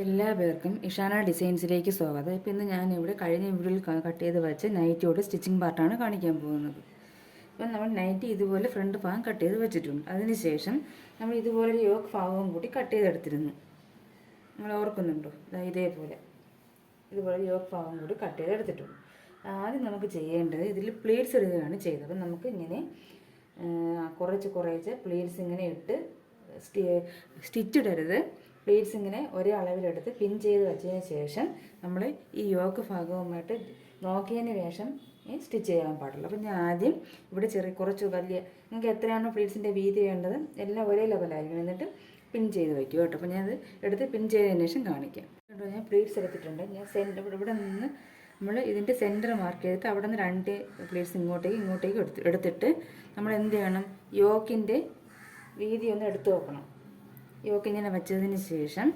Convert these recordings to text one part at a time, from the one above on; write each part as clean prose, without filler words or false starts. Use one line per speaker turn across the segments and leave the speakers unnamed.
എല്ലാ പേർക്കും ഇഷാന ഡിസൈൻസിലേക്ക് സ്വാഗതം. ഇപ്പം ഇന്ന് ഞാനിവിടെ കഴിഞ്ഞ വീഡിയോയിൽ കട്ട് ചെയ്ത് വെച്ച് നൈറ്റിയോട് സ്റ്റിച്ചിങ് പാർട്ടാണ് കാണിക്കാൻ പോകുന്നത്. ഇപ്പം നമ്മൾ നൈറ്റി ഇതുപോലെ ഫ്രണ്ട് ഭാഗം കട്ട് ചെയ്ത് വെച്ചിട്ടുണ്ട്. അതിനുശേഷം നമ്മൾ ഇതുപോലെ യോക്ക് ഭാഗവും കൂടി കട്ട് ചെയ്തെടുത്തിരുന്നു. നമ്മൾ ഓർക്കുന്നുണ്ടോ? ഇതേപോലെ ഇതുപോലെ യോക്ക് ഭാഗം കൂടി കട്ട് ചെയ്തെടുത്തിട്ടുണ്ട്. ആദ്യം നമുക്ക് ചെയ്യേണ്ടത് ഇതിൽ പ്ലീറ്റ്സ് ഇടുകയാണ് ചെയ്തത്. അപ്പം നമുക്ക് ഇങ്ങനെ കുറച്ച് പ്ലീറ്റ്സ് ഇങ്ങനെ ഇട്ട് സ്റ്റിച്ച് ഇടരുത്. പ്ലീറ്റ്സ് ഇങ്ങനെ ഒരേ അളവിലെടുത്ത് പിൻ ചെയ്ത് വെച്ചതിന് ശേഷം നമ്മൾ ഈ യോക്ക് ഭാഗവുമായിട്ട് നോക്കിയതിന് ശേഷം സ്റ്റിച്ച് ചെയ്യാൻ പാടുള്ളൂ. അപ്പം ഞാൻ ആദ്യം ഇവിടെ കുറച്ച് വലിയ നിങ്ങൾക്ക് എത്രയാണോ പ്ലീറ്റ്സിൻ്റെ വീതി വേണ്ടത് എല്ലാം ഒരേ ലെവലായിരിക്കും. എന്നിട്ട് പിൻ ചെയ്ത് വയ്ക്കും കേട്ടോ. അപ്പോൾ ഞാനത് എടുത്ത് പിൻ ചെയ്തതിന് ശേഷം കാണിക്കാം കേട്ടോ. ഞാൻ പ്ലീറ്റ്സ് എടുത്തിട്ടുണ്ട്. ഞാൻ ഇവിടെ നിന്ന് നമ്മൾ ഇതിൻ്റെ സെൻറ്റർ മാർക്ക് ചെയ്തിട്ട് അവിടെ നിന്ന് 2 പ്ലീറ്റ്സ് ഇങ്ങോട്ടേക്ക് എടുത്തിട്ട് നമ്മൾ എന്ത് ചെയ്യണം? യോക്കിൻ്റെ വീതി ഒന്ന് എടുത്തു നോക്കണം. യോക്ക് ഇങ്ങനെ വെച്ചതിന് ശേഷം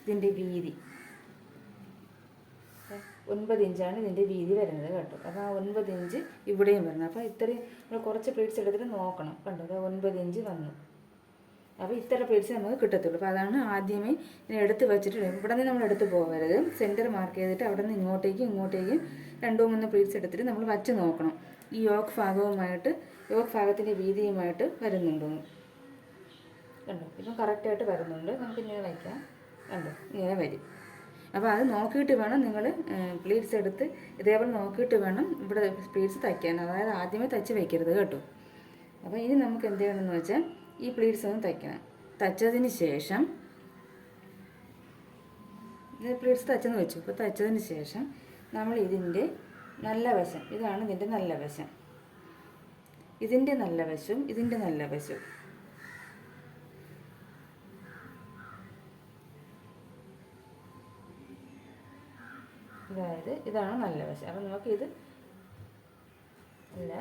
ഇതിൻ്റെ വീതി 9 ഇഞ്ചാണ് ഇതിൻ്റെ വീതി വരുന്നത് കേട്ടോ. അപ്പോൾ ആ 9 ഇഞ്ച് ഇവിടെയും വരുന്നത്. അപ്പോൾ ഇത്രയും നമ്മൾ കുറച്ച് പ്ലേറ്റ്സ് എടുത്തിട്ട് നോക്കണം കണ്ടോ. അത് 9 ഇഞ്ച് വന്നു. അപ്പോൾ ഇത്ര പ്ലേറ്റ്സ് നമുക്ക് കിട്ടത്തുള്ളൂ. അപ്പോൾ അതാണ് ആദ്യമേ ഇങ്ങനെ എടുത്ത് വെച്ചിട്ട് ഇവിടെ നിന്ന് നമ്മൾ എടുത്ത് പോകരുത്. സെൻറ്റർ മാർക്ക് ചെയ്തിട്ട് അവിടെ നിന്ന് ഇങ്ങോട്ടേക്ക് 2-3 പ്ലേറ്റ്സ് എടുത്തിട്ട് നമ്മൾ വച്ച് നോക്കണം. ഈ യോക്ക് ഭാഗത്തിൻ്റെ വീതിയുമായിട്ട് വരുന്നുണ്ടോ കണ്ടോ. ഇപ്പം കറക്റ്റായിട്ട് വരുന്നുണ്ട്. നമുക്കിങ്ങനെ വയ്ക്കാം കണ്ടോ. ഇങ്ങനെ വരും. അപ്പോൾ അത് നോക്കിയിട്ട് വേണം നിങ്ങൾ പ്ലീറ്റ്സ് എടുത്ത് ഇതേപോലെ നോക്കിയിട്ട് വേണം ഇവിടെ പ്ലീറ്റ്സ് തയ്ക്കാൻ. അതായത് ആദ്യമേ തയ്ച്ച് വയ്ക്കരുത് കേട്ടോ. അപ്പോൾ ഇനി നമുക്ക് എന്ത് ചെയ്യണമെന്ന് വെച്ചാൽ ഈ പ്ലീറ്റ്സ് ഒന്ന് തയ്ക്കണം. തയ്ച്ചതിന് ശേഷം പ്ലീറ്റ്സ് തയ്ച്ചെന്ന് വെച്ചു. അപ്പോൾ തയ്ച്ചതിന് ശേഷം നമ്മൾ ഇതിൻ്റെ നല്ല വശം, ഇതാണ് ഇതിൻ്റെ നല്ല വശം, ഇതിൻ്റെ നല്ല വശവും ഇതിൻ്റെ നല്ല വശവും അതായത് ഇതാണ് നല്ല വശം. അപ്പം നമുക്കിത് അല്ല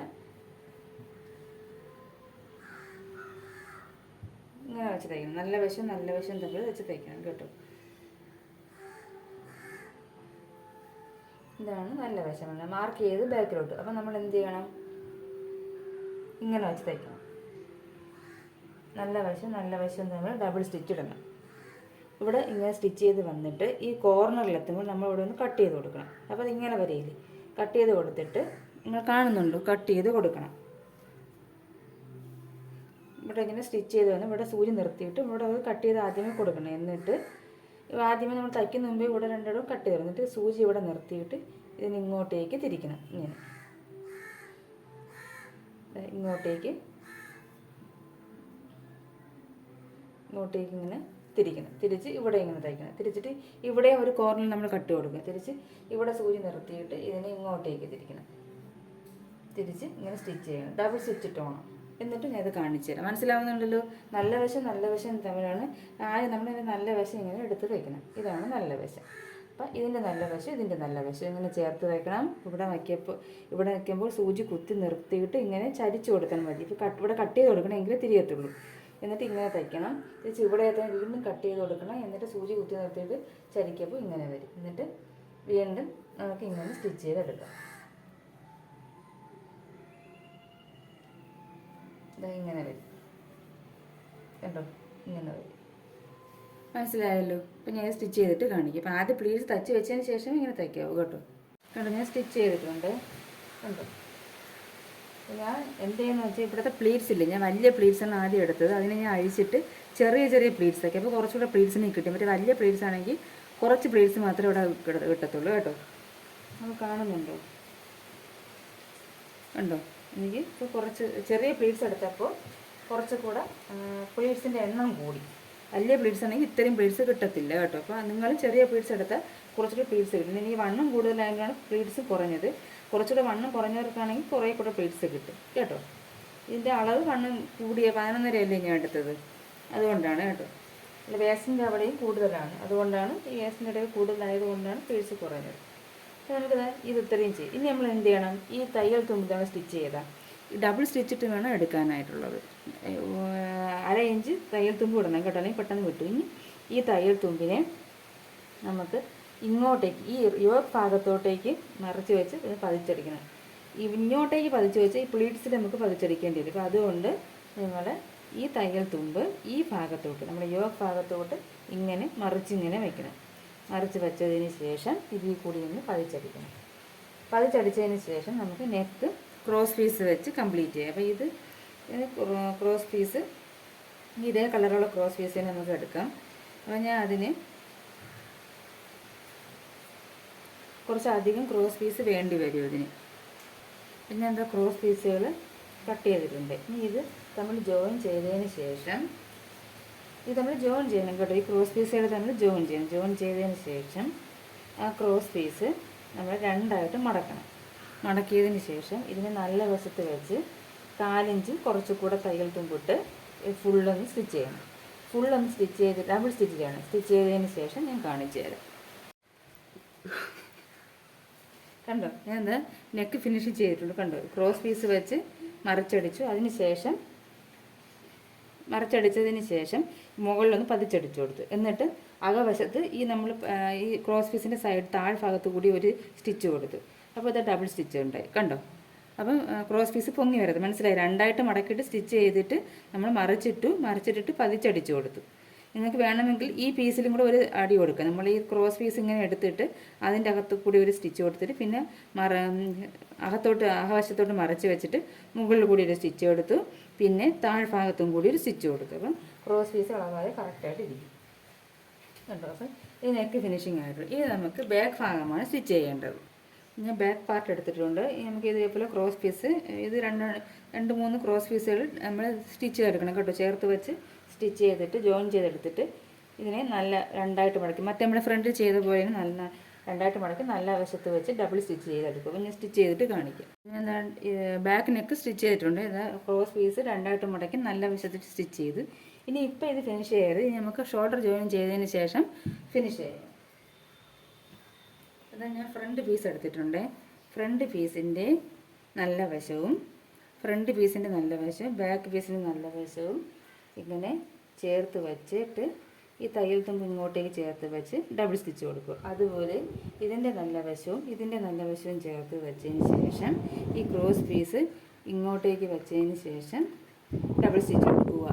ഇങ്ങനെ വെച്ച് തയ്ക്കണം. നല്ല വശം തമ്മിൽ വെച്ച് തയ്ക്കണം കേട്ടോ. ഇതാണ് നല്ല വശം മാർക്ക് ചെയ്ത് ബാക്കിലോട്ട്. അപ്പം നമ്മൾ എന്ത് ചെയ്യണം? ഇങ്ങനെ വെച്ച് തയ്ക്കണം. നല്ല വശം തമ്മിൽ ഡബിൾ സ്റ്റിച്ച് ഇടണം. ഇവിടെ ഇങ്ങനെ സ്റ്റിച്ച് ചെയ്ത് വന്നിട്ട് ഈ കോർണറിലെത്തുമ്പോൾ നമ്മൾ ഇവിടെ ഒന്ന് കട്ട് ചെയ്ത് കൊടുക്കണം. അപ്പോൾ അതിങ്ങനെ വരയില്ലേ, കട്ട് ചെയ്ത് കൊടുത്തിട്ട് നിങ്ങൾ കാണുന്നുണ്ടോ? കട്ട് ചെയ്ത് കൊടുക്കണം. ഇവിടെ ഇങ്ങനെ സ്റ്റിച്ച് ചെയ്ത് വന്ന് ഇവിടെ സൂചി നിർത്തിയിട്ട് ഇവിടെ അത് കട്ട് ചെയ്ത് ആദ്യമേ കൊടുക്കണം. എന്നിട്ട് ആദ്യമേ നമ്മൾ തയ്ക്കുന്ന മുമ്പേ ഇവിടെ 2 കട്ട് ചെയ്ത് എന്നിട്ട് സൂചി ഇവിടെ നിർത്തിയിട്ട് ഇതിന് ഇങ്ങോട്ടേക്ക് തിരിക്കണം. ഇങ്ങോട്ടേക്ക് ഇങ്ങനെ തിരിക്കണം. തിരിച്ച് ഇവിടെ ഇങ്ങനെ തയ്ക്കണം. തിരിച്ചിട്ട് ഇവിടെ ഒരു കോർണറിൽ നമ്മൾ കട്ട് കൊടുക്കുക. തിരിച്ച് ഇവിടെ സൂചി നിർത്തിയിട്ട് ഇതിനെ ഇങ്ങോട്ടേക്ക് തിരിക്കണം. തിരിച്ച് ഇങ്ങനെ സ്റ്റിച്ച് ചെയ്യണം. Double stitch ഇട്ടോണം. എന്നിട്ട് ഞാൻ ഇത് കാണിച്ചു തരാം. മനസ്സിലാവുന്നുണ്ടല്ലോ? നല്ല വശം തമ്മിലാണ് ആദ്യം നമ്മളിതിൻ്റെ നല്ല വശം ഇങ്ങനെ എടുത്ത് വയ്ക്കണം. ഇതാണ് നല്ല വശം. അപ്പം ഇതിൻ്റെ നല്ല വശം ഇങ്ങനെ ചേർത്ത് വയ്ക്കണം. ഇവിടെ വയ്ക്കുമ്പോൾ സൂചി കുത്തി നിർത്തിയിട്ട് ഇങ്ങനെ ചരിച്ച് കൊടുക്കണം മതി. ഇപ്പോൾ ഇവിടെ കട്ട് ചെയ്ത് കൊടുക്കണമെങ്കിൽ തിരിയത്തുള്ളൂ. എന്നിട്ട് ഇങ്ങനെ തയ്ക്കണം. തിരിച്ച് ഇവിടെ വീണ്ടും കട്ട് ചെയ്ത് കൊടുക്കണം. എന്നിട്ട് സൂചി കുത്തി നിർത്തിയിട്ട് ചരിക്കുമ്പോൾ ഇങ്ങനെ വരും. എന്നിട്ട് വീണ്ടും നമുക്ക് ഇങ്ങനെ സ്റ്റിച്ച് ചെയ്തെടുക്കാം. ഇങ്ങനെ വരും കണ്ടോ. ഇങ്ങനെ വരും. മനസ്സിലായല്ലോ? അപ്പം ഞാൻ സ്റ്റിച്ച് ചെയ്തിട്ട് കാണിക്കും. അപ്പം ആദ്യം പ്ലീറ്റ്സ് തയ്ച്ച് വെച്ചതിന് ശേഷം ഇങ്ങനെ തയ്ക്കാവൂ കേട്ടോ. കണ്ടോ, ഞാൻ സ്റ്റിച്ച് ചെയ്തിട്ടുണ്ട് കണ്ടോ. ഞാൻ എന്ത് ചെയ്യുന്ന വെച്ചാൽ ഇവിടുത്തെ പ്ലീറ്റ്സ് ഇല്ലേ, ഞാൻ വലിയ പ്ലീറ്റ്സാണ് ആദ്യം എടുത്തത്. അതിനെ ഞാൻ അഴിച്ചിട്ട് ചെറിയ പ്ലീറ്റ്സ് ആക്കി. അപ്പോൾ കുറച്ചുകൂടെ പ്ലീറ്റ്സിനെ കിട്ടും. മറ്റേ വലിയ പ്ലീറ്റ്സ് ആണെങ്കിൽ കുറച്ച് പ്ലീറ്റ്സ് മാത്രമേ ഇവിടെ കിട്ടത്തുള്ളൂ കേട്ടോ. നമ്മൾ കാണുന്നുണ്ടോ? കണ്ടോ. എനിക്ക് ഇപ്പോൾ കുറച്ച് ചെറിയ പ്ലീറ്റ്സ് എടുത്തപ്പോൾ കുറച്ചുകൂടെ പ്ലീറ്റ്സിൻ്റെ എണ്ണം കൂടി. വലിയ പ്ലീറ്റ്സ് ആണെങ്കിൽ ഇത്രയും പ്ലീറ്റ്സ് കിട്ടത്തില്ല കേട്ടോ. അപ്പോൾ നിങ്ങൾ ചെറിയ പ്ലീറ്റ്സ് എടുത്താൽ കുറച്ചുകൂടെ പ്ലീറ്റ്സ് കിട്ടും. എനിക്ക് വണ്ണം കൂടുതലായതുകൊണ്ടാണ് പ്ലീറ്റ്സ് കുറഞ്ഞത്. കുറച്ചുകൂടെ വണ്ണം കുറഞ്ഞവർക്കാണെങ്കിൽ കുറേ കൂടെ പ്ലീറ്റ്സ് കിട്ടും കേട്ടോ. ഇതിൻ്റെ അളവ് വണ്ണം കൂടിയ 11.5 ഞാൻ എടുത്തത്. അതുകൊണ്ടാണ് കേട്ടോ. അല്ല, വേസ്റ്റിൻ്റെ അവിടെയും കൂടുതലാണ്. അതുകൊണ്ടാണ് ഈ വേസ്റ്റിൻ്റെ ഇടയിൽ കൂടുതലായതുകൊണ്ടാണ് പ്ലീറ്റ്സ് കുറഞ്ഞത്. അപ്പോൾ നമുക്കിത് ഇത്രയും ചെയ്യും. ഇനി നമ്മൾ എന്ത് ചെയ്യണം? ഈ തയ്യൽ തുമ്പിലാണ് സ്റ്റിച്ച് ചെയ്താൽ ഡബിൾ സ്റ്റിച്ചിട്ട് വേണം എടുക്കാനായിട്ടുള്ളത്. 1/2 ഇഞ്ച് തയ്യൽ തുമ്പ് ഇടണം കേട്ടോ, അല്ലെങ്കിൽ പെട്ടെന്ന് വിട്ടു. ഇനി ഈ തയ്യൽ തുമ്പിനെ നമുക്ക് ഇങ്ങോട്ടേക്ക് ഈ യോക്ക് ഭാഗത്തോട്ടേക്ക് മറിച്ച് വെച്ച് ഇത് പതിച്ചടിക്കണം. ഇങ്ങോട്ടേക്ക് പതിച്ച് വെച്ച് ഈ പ്ലീറ്റ്സിൽ നമുക്ക് പതിച്ചടിക്കേണ്ടി വരും. അപ്പോൾ അതുകൊണ്ട് നിങ്ങൾ ഈ തയ്യൽ തുമ്പ് ഈ ഭാഗത്തോട്ട് നമ്മുടെ യോക്ക് ഭാഗത്തോട്ട് ഇങ്ങനെ മറിച്ചിങ്ങനെ വയ്ക്കണം. മറിച്ച് വെച്ചതിന് ശേഷം ഇതിൽ കൂടി ഒന്ന് പതിച്ചടിക്കണം. പതിച്ചടിച്ചതിന് ശേഷം നമുക്ക് നെക്ക് ക്രോസ് പീസ് വെച്ച് കംപ്ലീറ്റ് ചെയ്യാം. അപ്പോൾ ഇത് ക്രോസ് പീസ് ഇതേ കളറുള്ള ക്രോസ് പീസ് തന്നെ നമുക്ക് എടുക്കാം. അപ്പോൾ ഞാൻ അതിന് കുറച്ചധികം ക്രോസ് പീസ് വേണ്ടി വരും ഇതിന്. പിന്നെ എന്താ ക്രോസ് പീസുകൾ കട്ട് ചെയ്തിട്ടുണ്ട്. ഇനി ഇത് നമ്മൾ ജോയിൻ ചെയ്തതിന് ശേഷം ഇത് നമ്മൾ ജോയിൻ ചെയ്യണം കേട്ടോ. ഈ ക്രോസ് പീസുകൾ നമ്മൾ ജോയിൻ ചെയ്യണം. ജോയിൻ ചെയ്തതിന് ശേഷം ആ ക്രോസ് പീസ് നമ്മൾ രണ്ടായിട്ട് മടക്കണം. മടക്കിയതിന് ശേഷം ഇതിനെ നല്ല വശത്ത് വെച്ച് 4 ഇഞ്ച് കുറച്ചുകൂടെ തയ്യൽ തുമ്പിട്ട് ഫുള്ളൊന്ന് സ്റ്റിച്ച് ചെയ്യണം. ഫുള്ളൊന്ന് സ്റ്റിച്ച് ചെയ്ത് ഡബിൾ സ്റ്റിച്ച് ചെയ്യണം. സ്റ്റിച്ച് ചെയ്തതിന് ശേഷം ഞാൻ കാണിച്ചു തരാം. കണ്ടോ, ഞാൻ എന്താ നെക്ക് ഫിനിഷ് ചെയ്തിട്ടുണ്ട്. കണ്ടോ, ക്രോസ് പീസ് വെച്ച് മറിച്ചടിച്ചു. മറിച്ചടിച്ചതിന് ശേഷം മുകളിലൊന്ന് പതിച്ചടിച്ചു കൊടുത്തു. എന്നിട്ട് അകവശത്ത് ഈ ക്രോസ് പീസിൻ്റെ സൈഡ് താഴ്ഭാഗത്ത് കൂടി ഒരു സ്റ്റിച്ച് കൊടുത്തു. അപ്പോൾ ഇത് ഡബിൾ സ്റ്റിച്ച് ഉണ്ടായി. കണ്ടോ, അപ്പം ക്രോസ് പീസ് പൊങ്ങി വരരുത്, മനസ്സിലായി? രണ്ടായിട്ട് മടക്കിയിട്ട് സ്റ്റിച്ച് ചെയ്തിട്ട് നമ്മൾ മറിച്ചിട്ടിട്ട് പതിച്ചടിച്ചു കൊടുത്തു. നിങ്ങൾക്ക് വേണമെങ്കിൽ ഈ പീസിലും കൂടെ ഒരു അടി കൊടുക്കുക. നമ്മൾ ഈ ക്രോസ് പീസ് ഇങ്ങനെ എടുത്തിട്ട് അതിൻ്റെ അകത്ത് കൂടി ഒരു സ്റ്റിച്ച് കൊടുത്തിട്ട് പിന്നെ അകവശത്തോട്ട് മറിച്ച് വെച്ചിട്ട് മുകളിൽ കൂടി ഒരു സ്റ്റിച്ച് കൊടുത്തു. പിന്നെ താഴ്ഭാഗത്തും കൂടി ഒരു സ്റ്റിച്ച് കൊടുത്തു. അപ്പം ക്രോസ് പീസ് ഇളകാതെ കറക്റ്റായിട്ട് ഇരിക്കും. കണ്ടോ, അപ്പം ഈ നെക്ക് ഫിനിഷിങ് ആയിട്ടുള്ളൂ. ഇത് നമുക്ക് ബാക്ക് ഭാഗമാണ് സ്റ്റിച്ച് ചെയ്യേണ്ടത്. ഞാൻ ബാക്ക് പാർട്ട് എടുത്തിട്ടുണ്ട്. നമുക്ക് ഇതേപോലെ ക്രോസ് പീസ് ഇത് 2-3 ക്രോസ് പീസുകൾ നമ്മൾ സ്റ്റിച്ച് ചെയ്തെടുക്കണം കേട്ടോ. ചേർത്ത് വെച്ച് സ്റ്റിച്ച് ചെയ്തിട്ട് ജോയിൻ ചെയ്തെടുത്തിട്ട് ഇതിനെ നല്ല രണ്ടായിട്ട് മടക്കി മറ്റേ നമ്മുടെ ഫ്രണ്ടിൽ ചെയ്ത പോലെ നല്ല രണ്ടായിട്ട് മടക്കി നല്ല വശത്ത് വെച്ച് ഡബിൾ സ്റ്റിച്ച് ചെയ്തെടുക്കും. അപ്പോൾ ഞാൻ സ്റ്റിച്ച് ചെയ്തിട്ട് കാണിക്കാം. ഞാൻ ബാക്ക് നെക്ക് സ്റ്റിച്ച് ചെയ്തിട്ടുണ്ട്. ഇത് ക്രോസ് പീസ് രണ്ടായിട്ട് മടക്കി നല്ല വശത്തിട്ട് സ്റ്റിച്ച് ചെയ്ത് ഇനി ഇപ്പോൾ ഇത് ഫിനിഷ് ചെയ്ത് നമുക്ക് ഷോൾഡർ ജോയിൻ ചെയ്തതിന് ശേഷം ഫിനിഷ് ചെയ്യാം. അതാ ഞാൻ ഫ്രണ്ട് പീസ് എടുത്തിട്ടുണ്ട്. ഫ്രണ്ട് പീസിൻ്റെ നല്ല വശവും ബാക്ക് പീസിൻ്റെ നല്ല വശവും ഇങ്ങനെ ചേർത്ത് വെച്ചിട്ട് ഈ തയ്യൽ തുമ്പ് ഇങ്ങോട്ടേക്ക് ചേർത്ത് വെച്ച് ഡബിൾ സ്റ്റിച്ച് കൊടുക്കുക. അതുപോലെ ഇതിൻ്റെ നല്ല വശവും ചേർത്ത് വെച്ചതിന് ശേഷം ഈ ക്രോസ് പീസ് ഇങ്ങോട്ടേക്ക് വെച്ചതിന് ശേഷം ഡബിൾ സ്റ്റിച്ച് കൊടുക്കുക.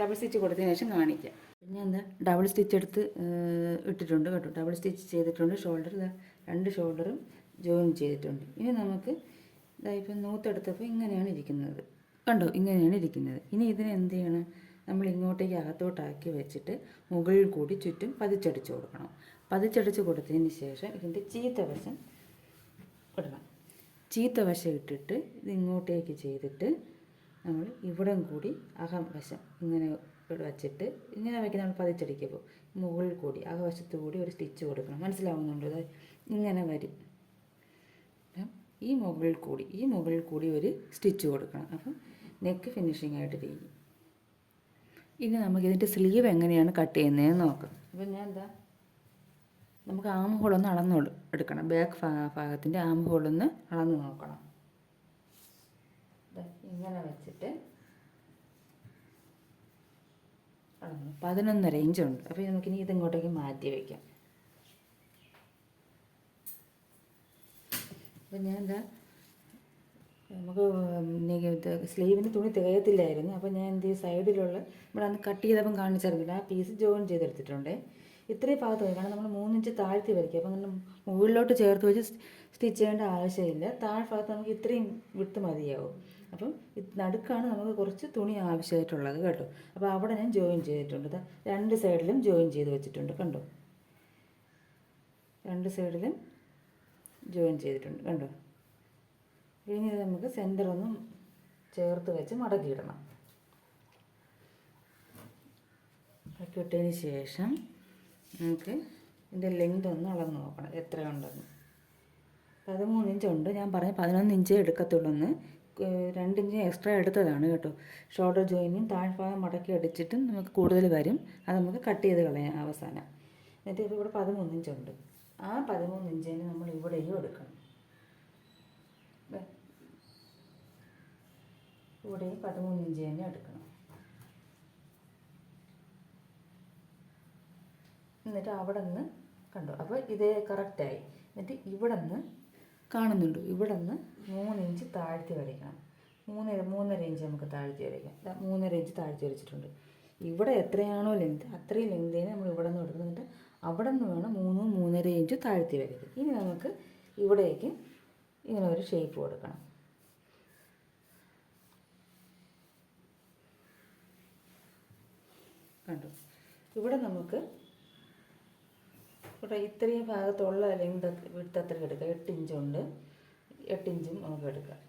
ഡബിൾ സ്റ്റിച്ച് കൊടുത്തതിന് ശേഷം കാണിക്കാം. പിന്നെ എന്താ ഡബിൾ സ്റ്റിച്ച് എടുത്ത് ഇട്ടിട്ടുണ്ട് കേട്ടോ. ഡബിൾ സ്റ്റിച്ച് ചെയ്തിട്ടുണ്ട്. രണ്ട് ഷോൾഡറും ജോയിൻ ചെയ്തിട്ടുണ്ട്. ഇനി നമുക്ക് ഇപ്പം നൂത്തെടുത്തപ്പോൾ ഇങ്ങനെയാണ് ഇരിക്കുന്നത്. കണ്ടോ, ഇങ്ങനെയാണ് ഇരിക്കുന്നത്. ഇനി ഇതിനെ എന്ത് ചെയ്യണം? നമ്മൾ ഇങ്ങോട്ടേക്ക് അകത്തോട്ടാക്കി വെച്ചിട്ട് മുകളിൽ കൂടി ചുറ്റും പതിച്ചടിച്ച് കൊടുക്കണം. പതിച്ചടിച്ച് കൊടുത്തതിന് ശേഷം ഇതിൻ്റെ ചീത്ത വശം ഇടണം. ചീത്ത വശം ഇട്ടിട്ട് ഇത് ഇങ്ങോട്ടേക്ക് ചെയ്തിട്ട് നമ്മൾ ഇവിടം കൂടി അകവശം ഇങ്ങനെ വച്ചിട്ട് ഇങ്ങനെ വയ്ക്കുന്ന നമ്മൾ പതിച്ചടിക്കുമ്പോൾ മുകളിൽ കൂടി അകവശത്ത് കൂടി ഒരു സ്റ്റിച്ച് കൊടുക്കണം. മനസ്സിലാവുന്നുണ്ടോ? അത് ഇങ്ങനെ വരും. ഈ മുകളിൽ കൂടി ഒരു സ്റ്റിച്ച് കൊടുക്കണം. അപ്പം നെക്ക് ഫിനിഷിംഗ് ആയിട്ടിരിക്കും. ഇനി നമുക്കിതിൻ്റെ സ്ലീവ് എങ്ങനെയാണ് കട്ട് ചെയ്യുന്നതെന്ന് നോക്കാം. അപ്പം ഞാൻ നമുക്ക് ആം ഹോളൊന്ന് അളന്ന് എടുക്കണം. ബാക്ക് ഭാഗത്തിൻ്റെ ആം ഹോളൊന്ന് അളന്ന് നോക്കണം. ഇങ്ങനെ വെച്ചിട്ട് 11.5 ഇഞ്ചുണ്ട്. അപ്പോൾ നമുക്കിനി ഇതിങ്ങോട്ടേക്ക് മാറ്റി വയ്ക്കാം. അപ്പം ഞാൻ നമുക്ക് സ്ലീവിന് തുണി തികയത്തില്ലായിരുന്നു. അപ്പോൾ ഞാൻ സൈഡിലുള്ള ഇവിടെ അന്ന് കട്ട് ചെയ്തപ്പം കാണിച്ചിരുന്നില്ല, ആ പീസ് ജോയിൻ ചെയ്തെടുത്തിട്ടുണ്ട്. ഇത്രയും ഭാഗത്ത് വരും, കാരണം നമ്മൾ 3 ഇഞ്ച് താഴ്ത്തി വരയ്ക്കുക. അപ്പം നമ്മൾ മുകളിലോട്ട് ചേർത്ത് വെച്ച് സ്റ്റിച്ച് ചെയ്യേണ്ട ആവശ്യമില്ല. താഴ്ഭാഗത്ത് നമുക്ക് ഇത്രയും വിട്ട് മതിയാവും. അപ്പം നടുക്കാണ് നമുക്ക് കുറച്ച് തുണി ആവശ്യമായിട്ടുള്ളത് കേട്ടോ. അപ്പോൾ അവിടെ ഞാൻ ജോയിൻ ചെയ്തിട്ടുണ്ട്. 2 സൈഡിലും ജോയിൻ ചെയ്ത് വെച്ചിട്ടുണ്ട്. കണ്ടോ, 2 സൈഡിലും ജോയിൻ ചെയ്തിട്ടുണ്ട്. കണ്ടോ, ഇനി ഇത് നമുക്ക് സെൻറ്ററൊന്നും ചേർത്ത് വെച്ച് മടക്കിയിടണം. മടക്കിയിട്ടതിന് ശേഷം നമുക്ക് ഇതിൻ്റെ ലെങ്ത് ഒന്ന് അളന്ന് നോക്കണം എത്രയുണ്ടെന്ന്. 13 ഇഞ്ചുണ്ട്. ഞാൻ പറഞ്ഞ 11 ഇഞ്ചേ എടുക്കത്തുള്ളൂ. 2 ഇഞ്ച് എക്സ്ട്രാ എടുത്തതാണ് കേട്ടോ. ഷോൾഡർ ജോയിനും താഴ്ഭാഗം മടക്കി അടിച്ചിട്ടും നമുക്ക് കൂടുതൽ വരും. അത് നമുക്ക് കട്ട് ചെയ്ത് കളയാം അവസാനം. എന്നിട്ട് ഇപ്പോൾ ഇവിടെ 13 ഇഞ്ചുണ്ട്. ആ 13 ഇഞ്ചിന് നമ്മൾ ഇവിടെയും എടുക്കണം. ഇവിടെയും 13 ഇഞ്ച് തന്നെ എടുക്കണം. എന്നിട്ട് അവിടെ നിന്ന് കണ്ടോ, അപ്പോൾ ഇതേ കറക്റ്റായി. എന്നിട്ട് ഇവിടെ നിന്ന് കാണുന്നുണ്ട്, ഇവിടെ നിന്ന് 3 ഇഞ്ച് താഴ്ത്തി വരയ്ക്കണം. 3.5 ഇഞ്ച് നമുക്ക് താഴ്ത്തി വരയ്ക്കാം. 3.5 ഇഞ്ച് താഴ്ത്തി വരച്ചിട്ടുണ്ട്. ഇവിടെ എത്രയാണോ ലെങ്ത് അത്രയും ലെങ്തിന് നമ്മൾ ഇവിടെ നിന്ന് എടുക്കുന്നത്. എന്നിട്ട് അവിടെ നിന്ന് വേണം 3-3.5 ഇഞ്ച് താഴ്ത്തി വരരുത്. ഇനി നമുക്ക് ഇവിടേക്ക് ഇങ്ങനെ ഒരു ഷേപ്പ് കൊടുക്കണം. കണ്ടു. ഇവിടെ നമുക്ക് ഇവിടെ ഇത്രയും ഭാഗത്തുള്ള ലെങ്ത് വിഡ്ത്ത് അത്ര എടുക്കാം. 8 ഇഞ്ചുണ്ട്. 8 ഇഞ്ചും നമുക്ക് എടുക്കാം.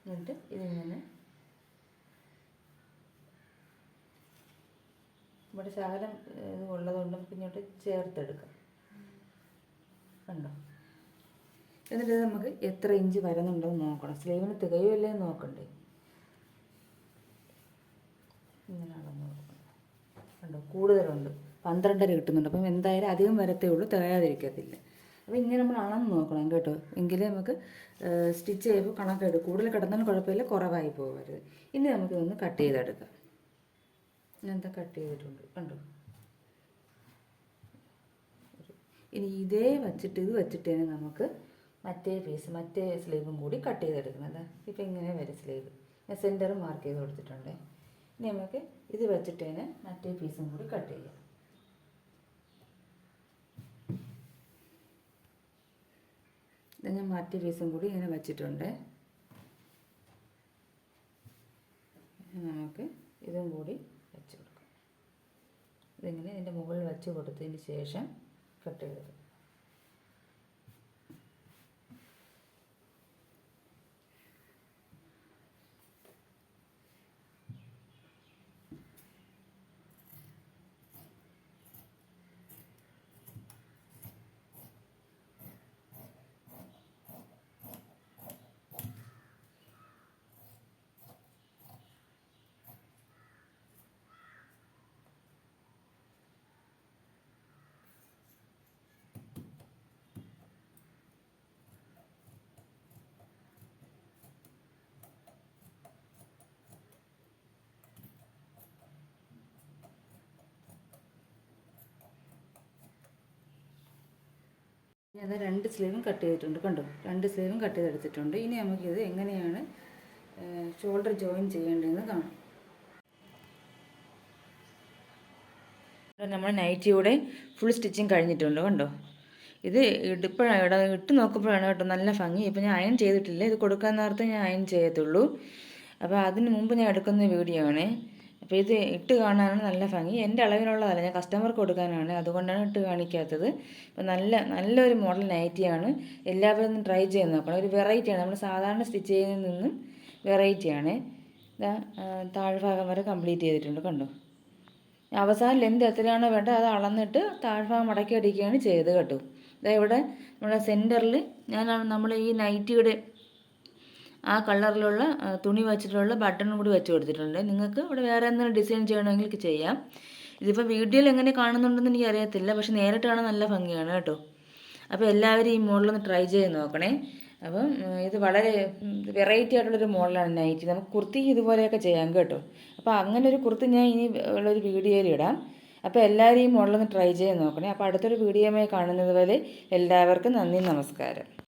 എന്നിട്ട് ഇതിങ്ങനെ ഇവിടെ ശകലം ഉള്ളതുകൊണ്ട് നമുക്ക് ഇങ്ങോട്ട് ചേർത്തെടുക്കാം. കണ്ടോ? എന്നിട്ട് നമുക്ക് എത്ര ഇഞ്ച് വരുന്നുണ്ടോ എന്ന് നോക്കണം. സ്ലീവിന് തികയുമല്ലേ നോക്കണ്ടേ. ഇങ്ങനെ അളന്ന് നോക്കണം. കണ്ടോ? കൂടുതലുണ്ട്. 12.5 കിട്ടുന്നുണ്ട്. അപ്പം എന്തായാലും അധികം വരത്തേ ഉള്ളൂ, തികയാതിരിക്കത്തില്ല. അപ്പോൾ ഇങ്ങനെ നമ്മൾ അളന്ന് നോക്കണം കേട്ടോ. എങ്കിലേ നമുക്ക് സ്റ്റിച്ച് ചെയ്യുമ്പോൾ കണക്കെടുക്കും. കൂടുതൽ കിടന്നാലും കുഴപ്പമില്ല, കുറവായി പോകരുത്. ഇനി നമുക്കിതൊന്ന് കട്ട് ചെയ്തെടുക്കാം. ഇങ്ങനത്തെ കട്ട് ചെയ്തിട്ടുണ്ട്. കണ്ടോ? ഇനി ഇതേ വച്ചിട്ട് ഇത് വെച്ചിട്ട് തന്നെ നമുക്ക് മറ്റേ സ്ലീവും കൂടി കട്ട് ചെയ്തെടുക്കുന്നത്. ഇപ്പം ഇങ്ങനെ വരും സ്ലീവ്. ഞാൻ സെൻറ്ററും മാർക്ക് ചെയ്ത് കൊടുത്തിട്ടുണ്ട്. ഇനി നമുക്ക് ഇത് വെച്ചിട്ട് തന്നെ മറ്റേ പീസും കൂടി കട്ട് ചെയ്യാം. ഇത് ഞാൻ മറ്റേ പീസും കൂടി ഇങ്ങനെ വച്ചിട്ടുണ്ട്. നമുക്ക് ഇതും കൂടി വെച്ച് കൊടുക്കാം. ഇതിങ്ങനെ ഇതിൻ്റെ മുകളിൽ വെച്ച് കൊടുത്തതിന് ശേഷം കട്ട് ചെയ്തെടുക്കും. ഞാൻ 2 സ്ലീവും കട്ട് ചെയ്തിട്ടുണ്ട്. കണ്ടോ? 2 സ്ലീവും കട്ട് ചെയ്തെടുത്തിട്ടുണ്ട്. ഇനി നമുക്കിത് എങ്ങനെയാണ് ഷോൾഡർ ജോയിൻ ചെയ്യേണ്ടതെന്ന് കാണാം. നമ്മൾ നൈറ്റിയുടെ ഫുൾ സ്റ്റിച്ചിങ് കഴിഞ്ഞിട്ടുണ്ട്. കണ്ടോ? ഇത് ഇട്ട് നോക്കുമ്പോഴാണ് കേട്ടോ നല്ല ഭംഗി. ഇപ്പം ഞാൻ അയൺ ചെയ്തിട്ടില്ല. ഇത് കൊടുക്കാൻ നേരത്തെ ഞാൻ അയൺ ചെയ്യത്തുള്ളൂ. അപ്പോൾ അതിന് മുമ്പ് ഞാൻ എടുക്കുന്ന വീഡിയോ ആണ്. അപ്പോൾ ഇത് ഇട്ട് കാണാനാണ് നല്ല ഭംഗി. എൻ്റെ അളവിനുള്ളതല്ല, ഞാൻ കസ്റ്റമർക്ക് കൊടുക്കാനാണ്, അതുകൊണ്ടാണ് ഇട്ട് കാണിക്കാത്തത്. അപ്പോൾ നല്ലൊരു മോഡൽ നൈറ്റിയാണ്. എല്ലാവരും ഒന്ന് ട്രൈ ചെയ്ത് നോക്കണം. ഒരു വെറൈറ്റിയാണ്. നമ്മൾ സാധാരണ സ്റ്റിച്ച് ചെയ്യുന്നതിൽ നിന്നും വെറൈറ്റിയാണ്. താഴ്ഭാഗം വരെ കംപ്ലീറ്റ് ചെയ്തിട്ടുണ്ട്. കണ്ടോ? അവസാനം ലെന്ത് എത്രയാണോ വേണ്ടത് അത് അളന്നിട്ട് താഴ്ഭാഗം മടക്കി അടിക്കുകയാണ് ചെയ്തത് കേട്ടോ. ഇവിടെ നമ്മുടെ സെൻറ്ററിൽ നമ്മൾ ഈ നൈറ്റിയുടെ ആ കളറിലുള്ള തുണി വെച്ചിട്ടുള്ള ബട്ടണും കൂടി വെച്ച് കൊടുത്തിട്ടുണ്ട്. നിങ്ങൾക്ക് ഇവിടെ വേറെ എന്തെങ്കിലും ഡിസൈൻ ചെയ്യണമെങ്കിൽ ചെയ്യാം. ഇതിപ്പോൾ വീഡിയോയിൽ എങ്ങനെ കാണുന്നുണ്ടെന്ന് എനിക്ക് അറിയത്തില്ല, പക്ഷെ നേരിട്ട് കാണാൻ നല്ല ഭംഗിയാണ് കേട്ടോ. അപ്പോൾ എല്ലാവരും ഈ മോഡലൊന്ന് ട്രൈ ചെയ്ത് നോക്കണേ. അപ്പം ഇത് വളരെ വെറൈറ്റി ആയിട്ടുള്ളൊരു മോഡലാണ് നൈറ്റി. നമുക്ക് കുർത്തി ഇതുപോലെയൊക്കെ ചെയ്യാം കേട്ടോ. അപ്പോൾ അങ്ങനെ ഒരു കുർത്തി ഞാൻ ഇനി ഉള്ളൊരു വീഡിയോയിൽ ഇടാം. അപ്പോൾ എല്ലാവരും ഈ മോഡലൊന്ന് ട്രൈ ചെയ്ത് നോക്കണേ. അപ്പോൾ അടുത്തൊരു വീഡിയോയുമായി കാണുന്നത് വരെ എല്ലാവർക്കും നന്ദി, നമസ്കാരം.